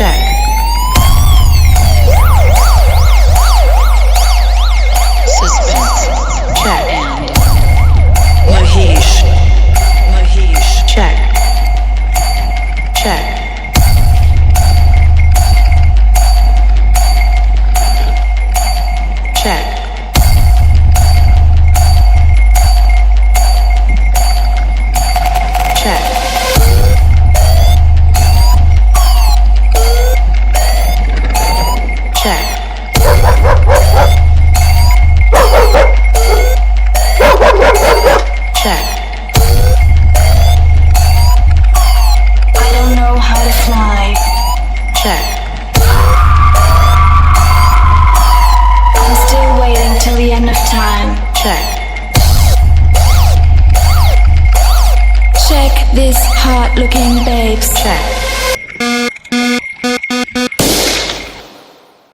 Check. Suspense. Check. And Mahesh. Check. Check. Check. Check. Check. Check. I don't know how to fly. Check. I'm still waiting till the end of time. Check. Check these hot looking babes. Check.